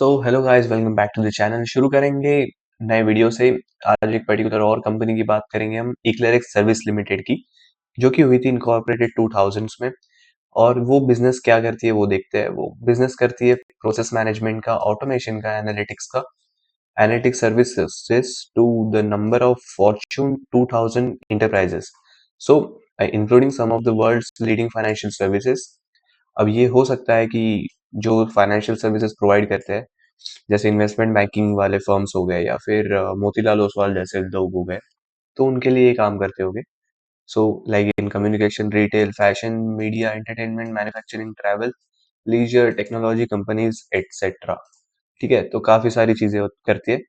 So hello guys, welcome back to the channel. शुरू करेंगे नए वीडियो से। आज एक पर्टिकुलर और कंपनी की बात करेंगे हम, इक्लेरिक्स सर्विस लिमिटेड की, जो कि हुई थी इनकॉर्पोरेटेड 2000s में। और वो बिजनेस क्या करती है वो देखते हैं। वो बिजनेस करती है प्रोसेस मैनेजमेंट का, ऑटोमेशन का, एनालिटिक्स का, analytics services to the number of Fortune 2000 enterprises, so including some of the world's leading financial services. अब ये हो सकता है कि जो फाइनेंशियल सर्विसेज प्रोवाइड करते हैं, जैसे इन्वेस्टमेंट बैंकिंग वाले फर्म्स हो गए या फिर मोतीलाल ओसवाल जैसे लोग हो गए, तो उनके लिए ये काम करते होंगे। So like in communication, retail, fashion, media, entertainment, manufacturing, travel, leisure, technology companies etcetera. ठीक है, तो काफी सारी चीजें करती है।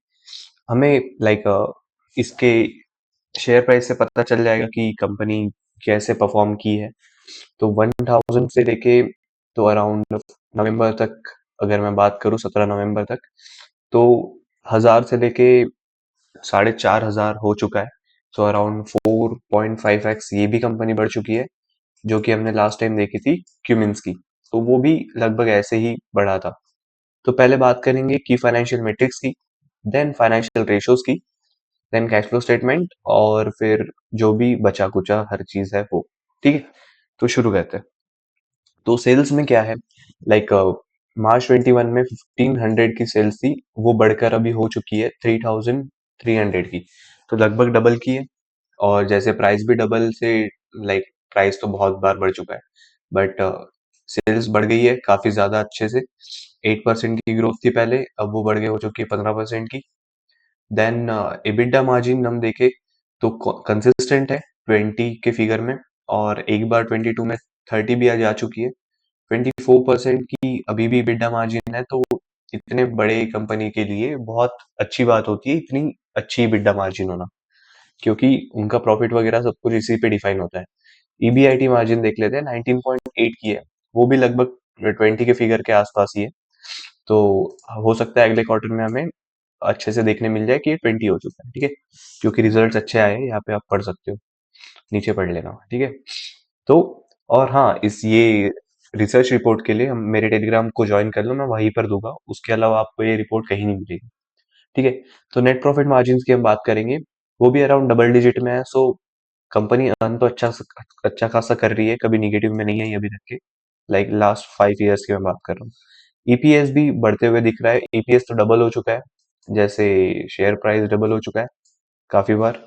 हमें लाइक इसके शेयर प्राइस से पता चल जाएगा कि कंपनी कैसे परफॉर्म की है। तो 1000 से लेके तो अराउंड नवंबर तक, अगर मैं बात करूं 17 नवंबर तक, तो 1000 से लेके 4500 हो चुका है। तो अराउंड 4.5x ये भी कंपनी बढ़ चुकी है, जो कि हमने लास्ट टाइम देखी थी क्यूमिंस की। तो वो भी लगभग ऐसे ही बढ़ा था। तो पहले बात करेंगे की फाइनेंशियल मेट्रिक्स की, देन फाइनेंशियल रेशियोज की, देन कैश फ्लो स्टेटमेंट, और फिर जो भी बचा कुचा हर चीज है वो। ठीक है, तो शुरू करते हैं। तो सेल्स में क्या है, लाइक मार्च 21 में 1500 की सेल्स थी, वो बढ़कर अभी हो चुकी है 3300 की। तो लगभग डबल की है। और जैसे प्राइस भी डबल से, लाइक प्राइस तो बहुत बार बढ़ चुका है, बट सेल्स बढ़ गई है काफी ज्यादा अच्छे से। 8% की ग्रोथ थी पहले, अब वो बढ़ के हो चुकी है 15% की। देन एबिटा मार्जिन हम देखे तो कंसिस्टेंट है 20 के फिगर में, और एक बार 22 में 30 भी आ जा चुकी है। 24% की अभी भी EBITDA मार्जिन है, तो इतने बड़े कंपनी के लिए बहुत अच्छी बात होती है इतनी अच्छी EBITDA मार्जिन होना, क्योंकि उनका प्रॉफिट वगैरह सब कुछ इसी पे डिफाइन होता है। EBIT मार्जिन देख लेते हैं, 19.8 की है, वो भी लगभग 20 के फिगर के आसपास ही है। तो हो सकता है अगले क्वार्टर में हमें अच्छे से देखने मिल जाए कि ये 20 हो चुका है। ठीक है, क्योंकि रिजल्ट्स अच्छे आए हैं, यहाँ पे आप पढ़ सकते हो, नीचे पढ़ लेना। ठीक है, तो और हाँ, इस ये रिसर्च रिपोर्ट के लिए हम मेरे टेलीग्राम को ज्वाइन कर लो, मैं वहीं पर दूंगा। उसके अलावा आपको ये रिपोर्ट कहीं नहीं मिलेगी। ठीक है, तो नेट प्रॉफिट मार्जिन की हम बात करेंगे, वो भी अराउंड डबल डिजिट में है। सो कंपनी अर्न तो अच्छा खासा कर रही है, कभी निगेटिव में नहीं है अभी तक के, लाइक लास्ट 5 years की मैं बात कर रहा हूँ। ईपीएस भी बढ़ते हुए दिख रहा है, ईपीएस तो डबल हो चुका है, जैसे शेयर प्राइस डबल हो चुका है काफी बार।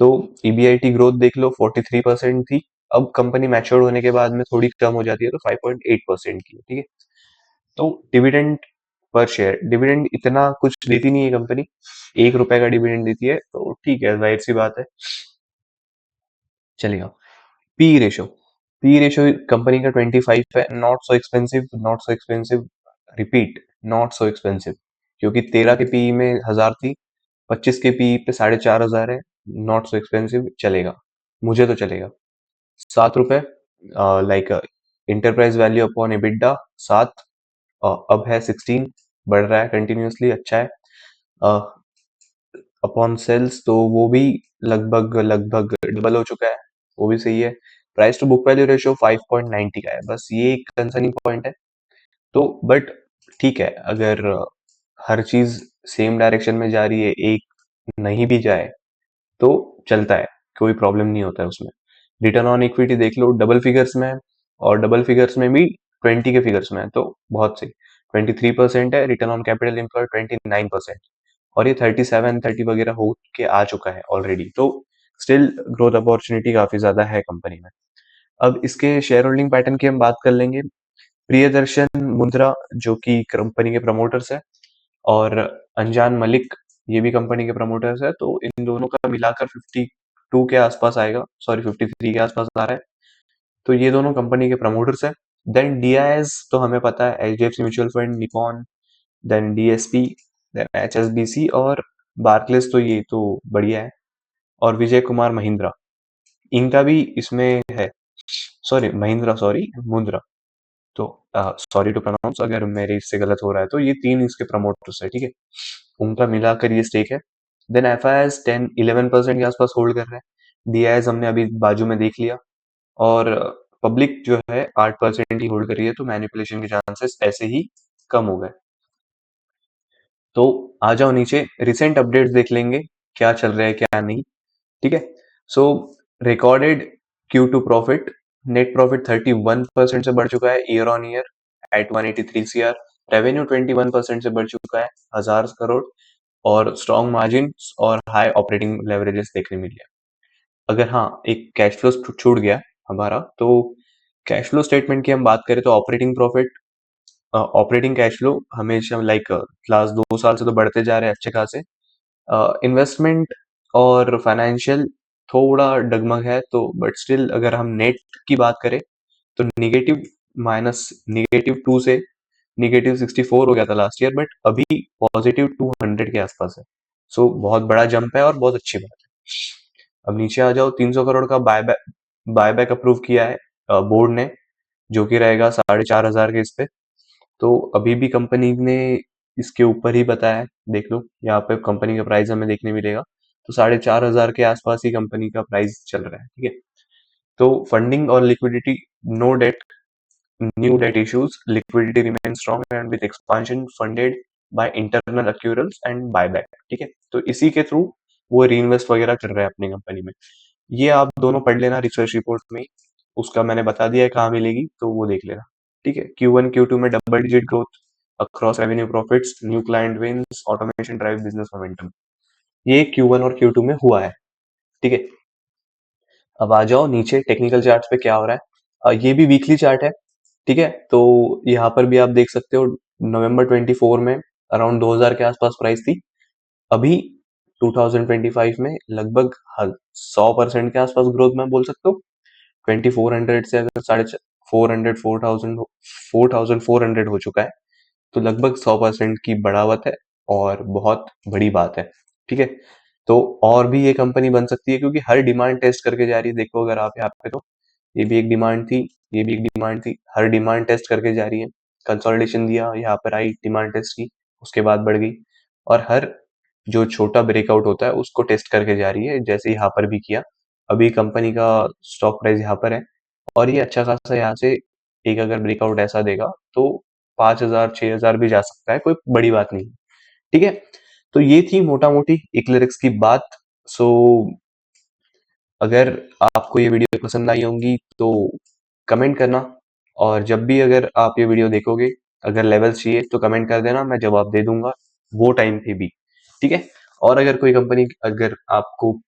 तो ईबीआईटी ग्रोथ देख लो, 43% थी, अब कंपनी मैच्योर होने के बाद में थोड़ी कम हो जाती है, तो 5.8% की है। ठीक है, तो डिविडेंड पर शेयर, डिविडेंड इतना कुछ देती नहीं है कंपनी, 1 रुपए का डिविडेंड देती है, तो ठीक है, जाहिर सी बात है, चलेगा। पी रेशो कंपनी का 25 है, not so expensive, not so expensive, repeat, not so expensive, क्योंकि 13 के पी में 1000 थी, 25 के पी पे 4500 है। नॉट सो एक्सपेंसिव, चलेगा, मुझे तो चलेगा। 7 रुपए, like enterprise value upon EBITDA 7, अब है 16, बढ़ रहा है कंटिन्यूअसली, अच्छा है। अपॉन सेल्स तो वो भी लगभग लगभग डबल हो चुका है, वो भी सही है। Price to book value ratio 5.90 का है, बस ये एक कंसर्निंग पॉइंट है। तो बट ठीक है, अगर हर चीज सेम डायरेक्शन में जा रही है, एक नहीं भी जाए तो चलता है, कोई प्रॉब्लम नहीं होता है उसमें। रिटर्न ऑन इक्विटी देख लो, डबल फिगर्स में है, और डबल फिगर्स में भी 20 के फिगर्स में है, तो बहुत सही। 23% है। रिटर्न ऑन कैपिटल एम्प्लॉयड 29%, और ये 37 30 वगैरह हो के आ चुका है ऑलरेडी, तो स्टिल ग्रोथ अपॉर्चुनिटी काफी ज्यादा है कंपनी में। अब इसके शेयर होल्डिंग पैटर्न की हम बात कर लेंगे। प्रियदर्शन मुद्रा, जो कि कंपनी के प्रमोटर्स है, और अनजान मलिक, ये भी कंपनी के प्रमोटर्स है, तो इन दोनों का मिलाकर 52 के आसपास आएगा, सॉरी 53 के आसपास आ रहा है। तो ये दोनों कंपनी के प्रमोटर्स है। देन डीआईएस तो हमें पता है, HDFC mutual fund, Nippon, then DSP, then HSBC और बार्कलेस, तो ये तो बढ़िया है। और विजय कुमार महिंद्रा, इनका भी इसमें है, सॉरी महिंद्रा, सॉरी मुंद्रा, तो सॉरी टू प्रोनाउंस अगर मेरे इससे गलत हो रहा है, तो ये तीन इसके प्रमोटर्स है। ठीक है, उनका मिलाकर ये स्टेक है। देन एफ आई एस 10-11% के आसपास होल्ड कर रहा है। डी आई एस हमने अभी बाजू में देख लिया, और पब्लिक जो है 8% ही होल्ड कर रही है, तो मैनिपुलेशन के चांसेस ऐसे ही कम हो गए। तो आ जाओ नीचे, रिसेंट अपडेट्स देख लेंगे क्या चल रहा है क्या नहीं। ठीक है, so recorded Q2 profit, net profit 31% से बढ़ चुका है year on year at 183 CR। Revenue 21% से बढ़ चुका है 1000 करोड़। और स्ट्रॉन्ग मार्जिन और हाई ऑपरेटिंग लेवरेजेस देखने मिले। अगर हाँ, एक कैश फ्लो छूट गया हमारा, तो कैश फ्लो स्टेटमेंट की हम बात करें तो operating profit, operating cash flow हमेशा लाइक लास्ट 2 साल से तो बढ़ते जा रहे हैं अच्छे खासे। इन्वेस्टमेंट और फाइनेंशियल थोड़ा डगमग है, तो बट स्टिल अगर हम नेट की बात करें तो -2 से -64 हो गया था लास्ट ईयर, बट अभी +200 के आसपास है। सो बहुत बड़ा जंप है और बहुत अच्छी बात है। अब नीचे आ जाओ, 300 करोड़ का बायबैक अप्रूव किया है बोर्ड ने, जो कि रहेगा 4500 के इस पे। तो अभी भी कंपनी ने इसके ऊपर ही बताया है, देख लो यहाँ पे कंपनी का प्राइस हमें देखने मिलेगा, तो 4500 के आसपास ही कंपनी का प्राइस चल रहा है। ठीक है, तो फंडिंग और liquidity, no debt, new debt issues, liquidity remain strong and with expansion funded by internal accruals and buyback. ठीक है, तो इसी के थ्रू वो री इन्वेस्ट वगैरह कर रहे हैं अपनी कंपनी में। ये आप दोनों पढ़ लेना रिसर्च रिपोर्ट में ही, उसका मैंने बता दिया है कहाँ मिलेगी, तो वो देख लेना। ठीक है, Q1 Q2 में double digit growth across revenue profits, new client wins, automation drive business momentum, ये Q1 और Q2 में हुआ है। ठीक है, अब आ जाओ नीचे टेक्निकल चार्ट्स पे क्या हो रहा है। ये भी वीकली चार्ट है। ठीक है, तो यहाँ पर भी आप देख सकते हो नवंबर 24 में अराउंड 2000 के आसपास प्राइस थी। अभी 2025 में लगभग 100% के आसपास ग्रोथ मैं बोल सकता हूँ। 2400 से अगर 400 4400 हो चुका है, तो लगभग 100% की बढ़ावत है और बहुत बड़ी बात है। ठीक है, तो और भी ये कंपनी बन सकती है क्योंकि हर डिमांड टेस्ट करके जा रही है। देखो अगर आप यहाँ पे, तो ये भी एक डिमांड थी, ये भी एक डिमांड थी, हर डिमांड टेस्ट करके जा रही है। कंसोलिडेशन दिया, यहाँ पर आई, डिमांड टेस्ट की, उसके बाद बढ़ गई, और हर जो छोटा ब्रेकआउट होता है उसको टेस्ट करके जा रही है, जैसे यहाँ पर भी किया। अभी कंपनी का स्टॉक प्राइस यहाँ पर है, और ये अच्छा खासा यहाँ से एक अगर ब्रेकआउट ऐसा देगा तो 5000 6000 भी जा सकता है, कोई बड़ी बात नहीं। ठीक है, तो ये थी मोटा मोटी इक्लिरिक्स की बात। सो अगर आपको ये वीडियो पसंद आई होंगी तो कमेंट करना, और जब भी अगर आप ये वीडियो देखोगे, अगर लेवल्स चाहिए तो कमेंट कर देना, मैं जवाब दे दूंगा वो टाइम पे भी। ठीक है, और अगर कोई कंपनी अगर आपको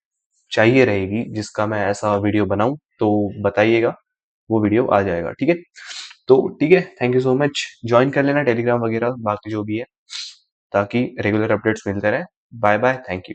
चाहिए रहेगी जिसका मैं ऐसा वीडियो बनाऊं, तो बताइएगा, वो वीडियो आ जाएगा। ठीक है, तो ठीक है, thank you so much. Join कर लेना टेलीग्राम वगैरह बाकी जो भी है, ताकि रेगुलर अपडेट्स मिलते रहे। Bye bye, thank you.